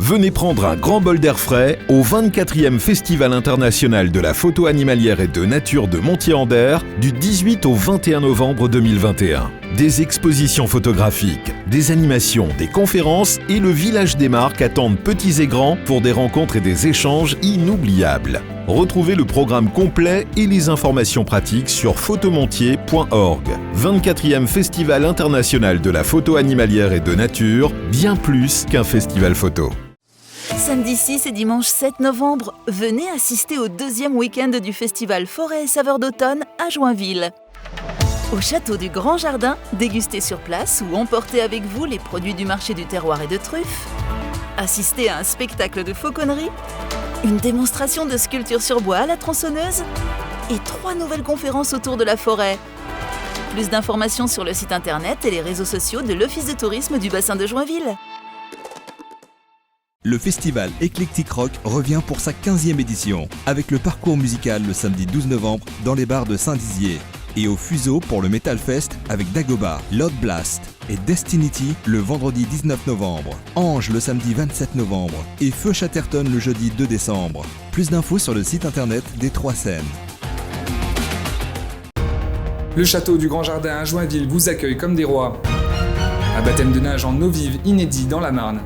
Venez prendre un grand bol d'air frais au 24e Festival international de la photo animalière et de nature de Montier-en-Der du 18 au 21 novembre 2021. Des expositions photographiques, des animations, des conférences et le village des marques attendent petits et grands pour des rencontres et des échanges inoubliables. Retrouvez le programme complet et les informations pratiques sur photomontier.org. 24e Festival international de la photo animalière et de nature, bien plus qu'un festival photo. Samedi 6 et dimanche 7 novembre, venez assister au deuxième week-end du festival Forêt et Saveurs d'automne à Joinville. Au château du Grand Jardin, dégustez sur place ou emportez avec vous les produits du marché du terroir et de truffes. Assistez à un spectacle de fauconnerie, une démonstration de sculpture sur bois à la tronçonneuse et 3 nouvelles conférences autour de la forêt. Plus d'informations sur le site internet et les réseaux sociaux de l'Office de tourisme du bassin de Joinville. Le festival Eclectic Rock revient pour sa 15e édition, avec le parcours musical le samedi 12 novembre dans les bars de Saint-Dizier. Et au Fuseau pour le Metal Fest avec Dagoba, Loud Blast et Destinity le vendredi 19 novembre, Ange le samedi 27 novembre et Feu Chatterton le jeudi 2 décembre. Plus d'infos sur le site internet des 3 scènes. Le château du Grand Jardin à Joinville vous accueille comme des rois. Un baptême de nage en eau vive inédit dans la Marne.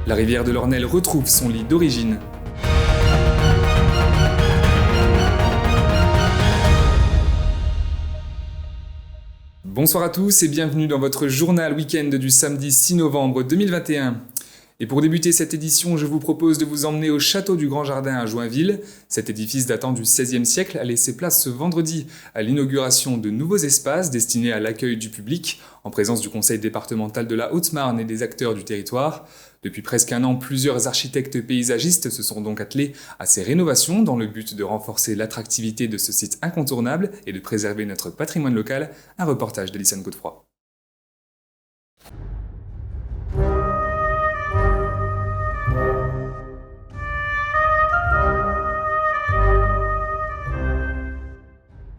La rivière de l'Ornel retrouve son lit d'origine. Bonsoir à tous et bienvenue dans votre journal week-end du samedi 6 novembre 2021. Et pour débuter cette édition, je vous propose de vous emmener au château du Grand Jardin à Joinville. Cet édifice datant du XVIe siècle a laissé place ce vendredi à l'inauguration de nouveaux espaces destinés à l'accueil du public, en présence du conseil départemental de la Haute-Marne et des acteurs du territoire. Depuis presque un an, plusieurs architectes paysagistes se sont donc attelés à ces rénovations dans le but de renforcer l'attractivité de ce site incontournable et de préserver notre patrimoine local. Un reportage d'Alison Godefroy.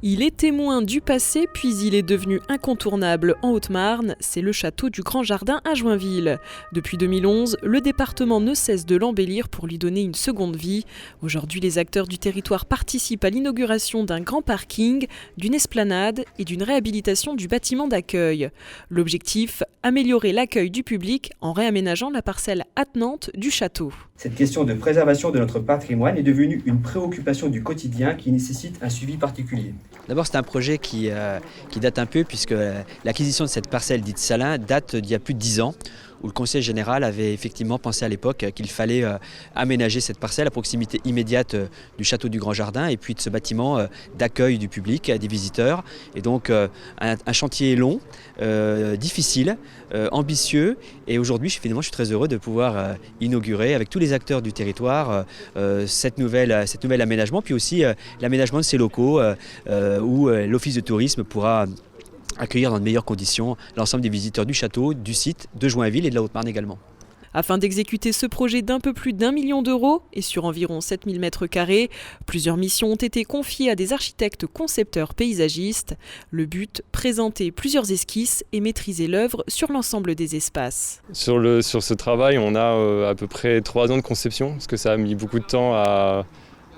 Il est témoin du passé, puis il est devenu incontournable en Haute-Marne. C'est le château du Grand Jardin à Joinville. Depuis 2011, le département ne cesse de l'embellir pour lui donner une seconde vie. Aujourd'hui, les acteurs du territoire participent à l'inauguration d'un grand parking, d'une esplanade et d'une réhabilitation du bâtiment d'accueil. L'objectif, améliorer l'accueil du public en réaménageant la parcelle attenante du château. Cette question de préservation de notre patrimoine est devenue une préoccupation du quotidien qui nécessite un suivi particulier. D'abord, c'est un projet qui date un peu puisque l'acquisition de cette parcelle dite Salin date d'il y a plus de 10 ans, où le conseil général avait effectivement pensé à l'époque qu'il fallait aménager cette parcelle à proximité immédiate du château du Grand Jardin et puis de ce bâtiment d'accueil du public, des visiteurs. Et donc un chantier long, difficile, ambitieux. Et aujourd'hui, je suis très heureux de pouvoir inaugurer avec tous les acteurs du territoire cette nouvelle aménagement, puis aussi l'aménagement de ces locaux où l'Office de tourisme pourra accueillir dans de meilleures conditions l'ensemble des visiteurs du château, du site, de Joinville et de la Haute-Marne également. Afin d'exécuter ce projet d'un peu plus d'1 million d'euros et sur environ 7000 m², plusieurs missions ont été confiées à des architectes concepteurs paysagistes. Le but, présenter plusieurs esquisses et maîtriser l'œuvre sur l'ensemble des espaces. Sur ce travail, on a à peu près 3 ans de conception, parce que ça a mis beaucoup de temps à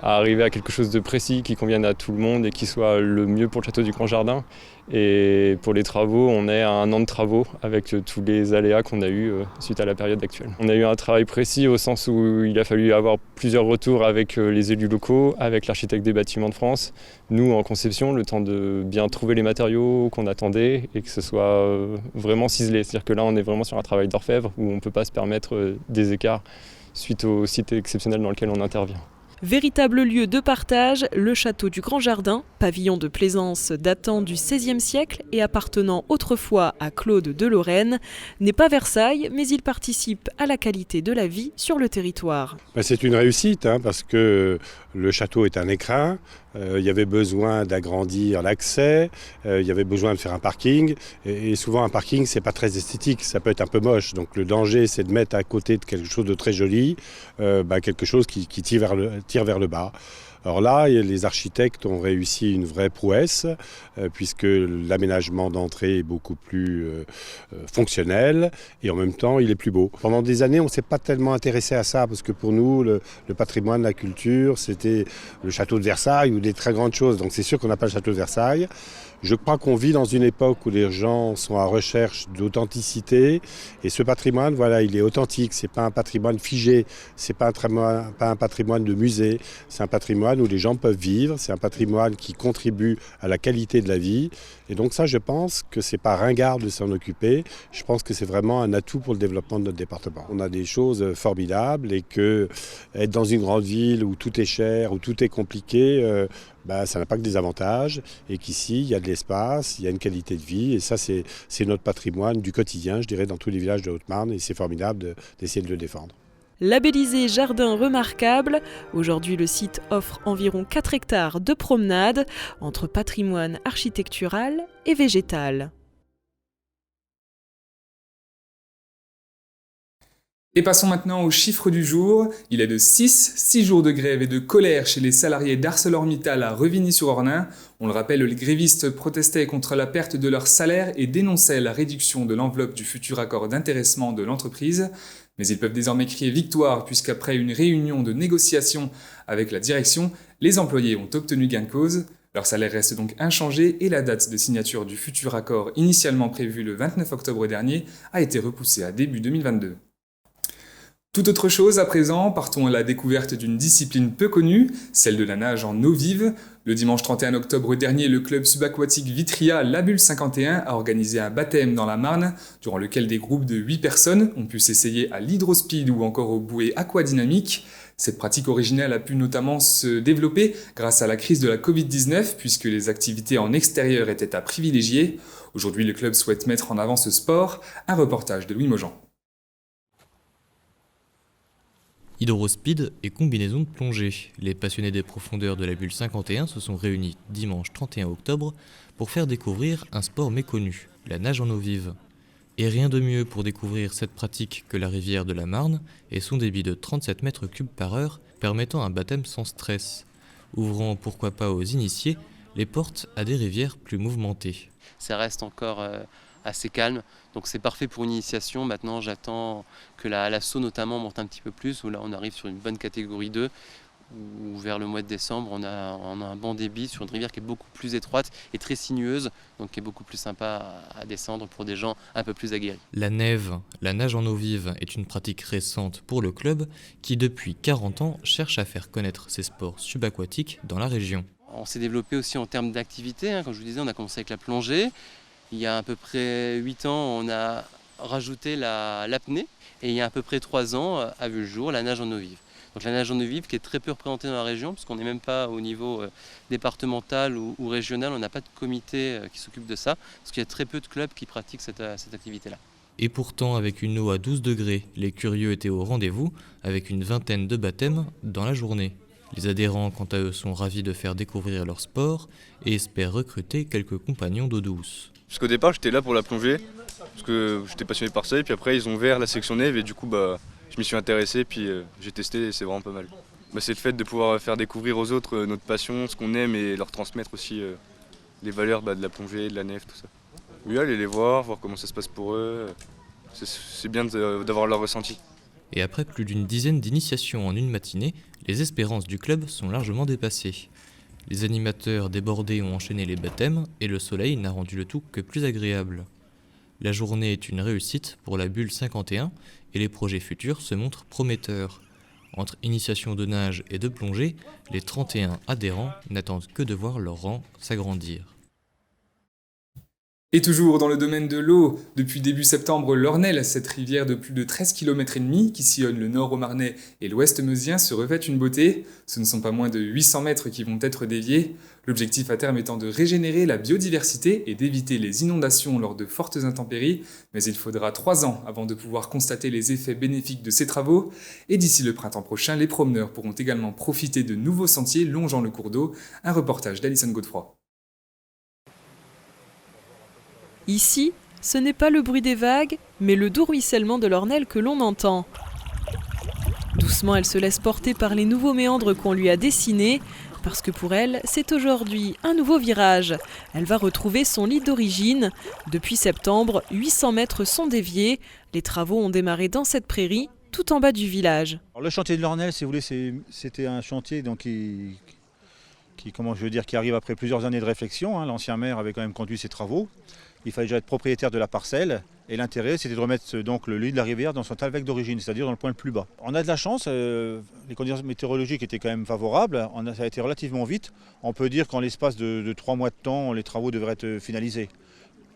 arriver à quelque chose de précis qui convienne à tout le monde et qui soit le mieux pour le château du Grand Jardin. Et pour les travaux, on est à 1 an de travaux avec tous les aléas qu'on a eus suite à la période actuelle. On a eu un travail précis au sens où il a fallu avoir plusieurs retours avec les élus locaux, avec l'architecte des bâtiments de France, nous en conception, le temps de bien trouver les matériaux qu'on attendait et que ce soit vraiment ciselé. C'est-à-dire que là, on est vraiment sur un travail d'orfèvre où on ne peut pas se permettre des écarts suite au site exceptionnel dans lequel on intervient. Véritable lieu de partage, le château du Grand Jardin, pavillon de plaisance datant du XVIe siècle et appartenant autrefois à Claude de Lorraine, n'est pas Versailles, mais il participe à la qualité de la vie sur le territoire. C'est une réussite parce que le château est un écrin, il y avait besoin d'agrandir l'accès, il y avait besoin de faire un parking et souvent un parking c'est pas très esthétique, ça peut être un peu moche, donc le danger c'est de mettre à côté de quelque chose de très joli, quelque chose qui tire vers le bas. Alors là, les architectes ont réussi une vraie prouesse, puisque l'aménagement d'entrée est beaucoup plus fonctionnel et en même temps, il est plus beau. Pendant des années, on ne s'est pas tellement intéressé à ça, parce que pour nous, le patrimoine, la culture, c'était le château de Versailles ou des très grandes choses. Donc c'est sûr qu'on n'a pas le château de Versailles. Je crois qu'on vit dans une époque où les gens sont à recherche d'authenticité et ce patrimoine, voilà, il est authentique. C'est pas un patrimoine figé, c'est pas un patrimoine de musée, c'est un patrimoine où les gens peuvent vivre, c'est un patrimoine qui contribue à la qualité de la vie. Et donc ça, je pense que c'est pas ringard de s'en occuper. Je pense que c'est vraiment un atout pour le développement de notre département. On a des choses formidables et que être dans une grande ville où tout est cher, où tout est compliqué, ça n'a pas que des avantages et qu'ici, il y a de l'espace, il y a une qualité de vie et ça, c'est notre patrimoine du quotidien, je dirais, dans tous les villages de Haute-Marne et c'est formidable d'essayer de le défendre. Labellisé jardin remarquable, aujourd'hui le site offre environ 4 hectares de promenade entre patrimoine architectural et végétal. Et passons maintenant aux chiffres du jour. Il est de 6 jours de grève et de colère chez les salariés d'ArcelorMittal à Revigny-sur-Ornain. On le rappelle, les grévistes protestaient contre la perte de leur salaire et dénonçaient la réduction de l'enveloppe du futur accord d'intéressement de l'entreprise. Mais ils peuvent désormais crier victoire puisqu'après une réunion de négociation avec la direction, les employés ont obtenu gain de cause. Leur salaire reste donc inchangé et la date de signature du futur accord initialement prévue le 29 octobre dernier a été repoussée à début 2022. Tout autre chose à présent, partons à la découverte d'une discipline peu connue, celle de la nage en eau vive. Le dimanche 31 octobre dernier, le club subaquatique Vitria La Bulle 51 a organisé un baptême dans la Marne, durant lequel des groupes de 8 personnes ont pu s'essayer à l'hydrospeed ou encore aux bouées aquadynamiques. Cette pratique originale a pu notamment se développer grâce à la crise de la Covid-19, puisque les activités en extérieur étaient à privilégier. Aujourd'hui, le club souhaite mettre en avant ce sport. Un reportage de Louis Maujean. Hydrospeed et combinaison de plongée. Les passionnés des profondeurs de la Bulle 51 se sont réunis dimanche 31 octobre pour faire découvrir un sport méconnu, la nage en eau vive. Et rien de mieux pour découvrir cette pratique que la rivière de la Marne et son débit de 37 mètres cubes par heure permettant un baptême sans stress, ouvrant pourquoi pas aux initiés les portes à des rivières plus mouvementées. Ça reste encore assez calme, donc c'est parfait pour une initiation. Maintenant j'attends que l'assaut notamment monte un petit peu plus, où là on arrive sur une bonne catégorie 2, où vers le mois de décembre on a un bon débit sur une rivière qui est beaucoup plus étroite et très sinueuse, donc qui est beaucoup plus sympa à descendre pour des gens un peu plus aguerris. La neve, la nage en eau vive, est une pratique récente pour le club qui depuis 40 ans cherche à faire connaître ces sports subaquatiques dans la région. On s'est développé aussi en termes d'activité, comme je vous disais, on a commencé avec la plongée. Il y a à peu près 8 ans, on a rajouté l'apnée et il y a à peu près 3 ans, a vu le jour la nage en eau vive. Donc la nage en eau vive qui est très peu représentée dans la région, puisqu'on n'est même pas au niveau départemental ou régional, on n'a pas de comité qui s'occupe de ça, parce qu'il y a très peu de clubs qui pratiquent cette activité-là. Et pourtant, avec une eau à 12 degrés, les curieux étaient au rendez-vous, avec une vingtaine de baptêmes dans la journée. Les adhérents, quant à eux, sont ravis de faire découvrir leur sport et espèrent recruter quelques compagnons d'eau douce. Parce qu'au départ, j'étais là pour la plongée, parce que j'étais passionné par ça, et puis après, ils ont ouvert la section neve, et du coup, je m'y suis intéressé, puis j'ai testé, et c'est vraiment pas mal. C'est le fait de pouvoir faire découvrir aux autres notre passion, ce qu'on aime, et leur transmettre aussi les valeurs de la plongée, de la neve, tout ça. Oui, aller les voir comment ça se passe pour eux, c'est bien d'avoir leur ressenti. Et après plus d'une dizaine d'initiations en une matinée, les espérances du club sont largement dépassées. Les animateurs débordés ont enchaîné les baptêmes et le soleil n'a rendu le tout que plus agréable. La journée est une réussite pour la Bulle 51 et les projets futurs se montrent prometteurs. Entre initiation de nage et de plongée, les 31 adhérents n'attendent que de voir leur rang s'agrandir. Et toujours dans le domaine de l'eau, depuis début septembre, l'Ornelle, cette rivière de plus de 13 km et demi qui sillonne le nord Haut-Marnais et l'ouest meusien, se revêt une beauté. Ce ne sont pas moins de 800 mètres qui vont être déviés. L'objectif à terme étant de régénérer la biodiversité et d'éviter les inondations lors de fortes intempéries. Mais il faudra 3 ans avant de pouvoir constater les effets bénéfiques de ces travaux. Et d'ici le printemps prochain, les promeneurs pourront également profiter de nouveaux sentiers longeant le cours d'eau. Un reportage d'Alison Godefroy. Ici, ce n'est pas le bruit des vagues, mais le doux ruissellement de l'Ornelle que l'on entend. Doucement, elle se laisse porter par les nouveaux méandres qu'on lui a dessinés, parce que pour elle, c'est aujourd'hui un nouveau virage. Elle va retrouver son lit d'origine. Depuis septembre, 800 mètres sont déviés. Les travaux ont démarré dans cette prairie, tout en bas du village. Alors, le chantier de l'Ornel, si vous voulez, c'était un chantier donc, qui arrive après plusieurs années de réflexion. L'ancien maire avait quand même conduit ces travaux. Il fallait déjà être propriétaire de la parcelle. Et l'intérêt, c'était de remettre donc, le lit de la rivière dans son talweg d'origine, c'est-à-dire dans le point le plus bas. On a de la chance, les conditions météorologiques étaient quand même favorables. Ça a été relativement vite. On peut dire qu'en l'espace de 3 mois de temps, les travaux devraient être finalisés.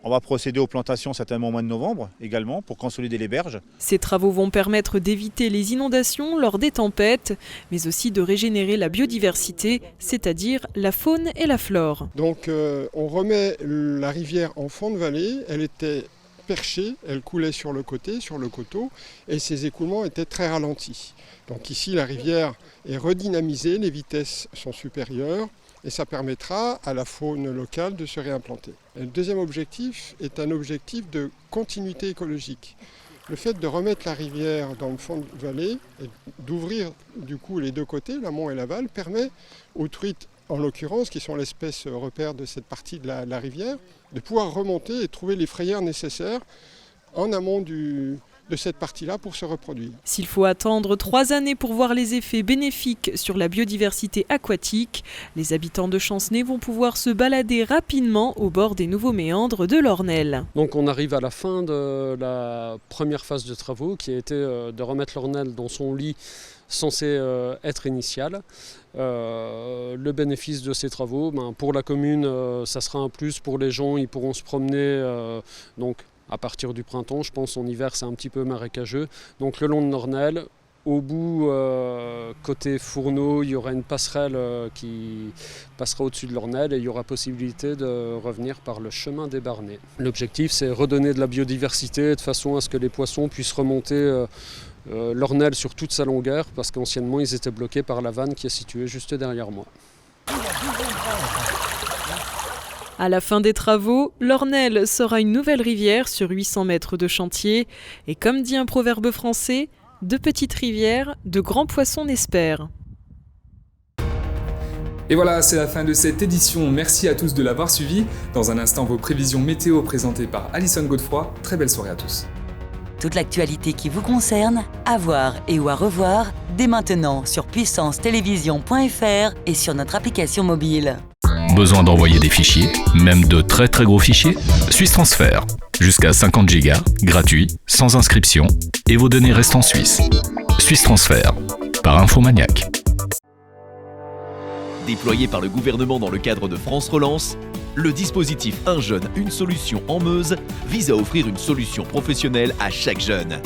On va procéder aux plantations certainement au mois de novembre également pour consolider les berges. Ces travaux vont permettre d'éviter les inondations lors des tempêtes, mais aussi de régénérer la biodiversité, c'est-à-dire la faune et la flore. Donc on remet la rivière en fond de vallée, elle était perchée, elle coulait sur le côté, sur le coteau, et ses écoulements étaient très ralentis. Donc ici la rivière est redynamisée, les vitesses sont supérieures, et ça permettra à la faune locale de se réimplanter. Et le deuxième objectif est un objectif de continuité écologique. Le fait de remettre la rivière dans le fond de vallée et d'ouvrir du coup les deux côtés, l'amont et l'aval, permet aux truites, en l'occurrence, qui sont l'espèce repère de cette partie de la rivière, de pouvoir remonter et trouver les frayères nécessaires en amont de cette partie-là pour se reproduire. S'il faut attendre 3 années pour voir les effets bénéfiques sur la biodiversité aquatique, les habitants de Chancenay vont pouvoir se balader rapidement au bord des nouveaux méandres de l'Ornel. Donc on arrive à la fin de la première phase de travaux qui a été de remettre l'Ornel dans son lit censé être initial. Le bénéfice de ces travaux, pour la commune, ça sera un plus. Pour les gens, ils pourront se promener donc à partir du printemps, je pense en hiver c'est un petit peu marécageux. Donc le long de l'Ornel, au bout, côté Fourneau, il y aura une passerelle qui passera au-dessus de l'Ornel et il y aura possibilité de revenir par le chemin des Barnets. L'objectif c'est redonner de la biodiversité de façon à ce que les poissons puissent remonter l'Ornel sur toute sa longueur parce qu'anciennement ils étaient bloqués par la vanne qui est située juste derrière moi. À la fin des travaux, l'Ornel sera une nouvelle rivière sur 800 mètres de chantier. Et comme dit un proverbe français, de petites rivières, de grands poissons n'espèrent. Et voilà, c'est la fin de cette édition. Merci à tous de l'avoir suivi. Dans un instant, vos prévisions météo présentées par Alison Godefroy. Très belle soirée à tous. Toute l'actualité qui vous concerne, à voir et ou à revoir, dès maintenant sur puissancetélévision.fr et sur notre application mobile. Besoin d'envoyer des fichiers, même de très très gros fichiers? Suisse Transfert. Jusqu'à 50 Go, gratuit, sans inscription, et vos données restent en Suisse. Suisse Transfert, par Infomaniac. Déployé par le gouvernement dans le cadre de France Relance, le dispositif Un jeune, une solution en Meuse vise à offrir une solution professionnelle à chaque jeune.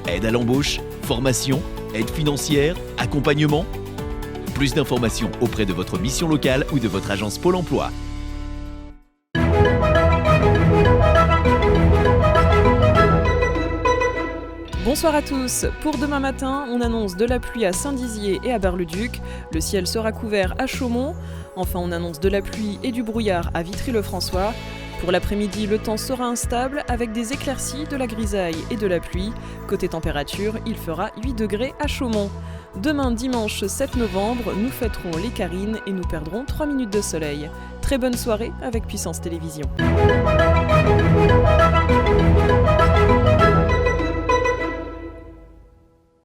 Aide à l'embauche, formation, aide financière, accompagnement. Plus d'informations auprès de votre mission locale ou de votre agence Pôle emploi. Bonsoir à tous. Pour demain matin, on annonce de la pluie à Saint-Dizier et à Bar-le-Duc. Le ciel sera couvert à Chaumont. Enfin, on annonce de la pluie et du brouillard à Vitry-le-François. Pour l'après-midi, le temps sera instable avec des éclaircies, de la grisaille et de la pluie. Côté température, il fera 8 degrés à Chaumont. Demain, dimanche 7 novembre, nous fêterons les Carines et nous perdrons 3 minutes de soleil. Très bonne soirée avec Puissance Télévision.